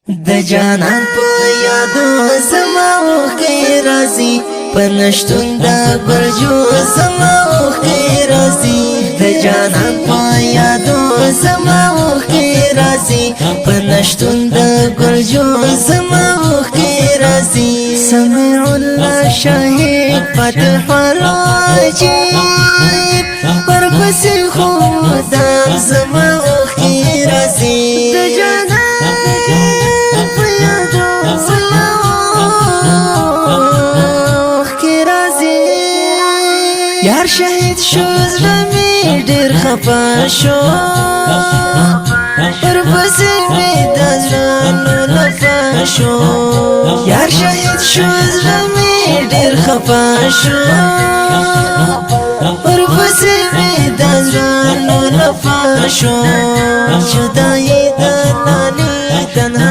د جانان په یادو زما اوښکې راځي په نشتون د ګلجو زما اوښکې راځي د جانان په یادو زما اوښکې راځي په نشتون د ګلجو زما اوښکې راځي سمیع الله شاهد فتح العجیب ورپسې خدا زما اوښکې راځي د جانان یار شهید شو زړه مې ډېر خفه شو ورپسې مې د زړه لفه شو یار شهید شو زړه مې ډېر خفه شو ورپسې مې د زړه لفه شو جدایي د نانې تنها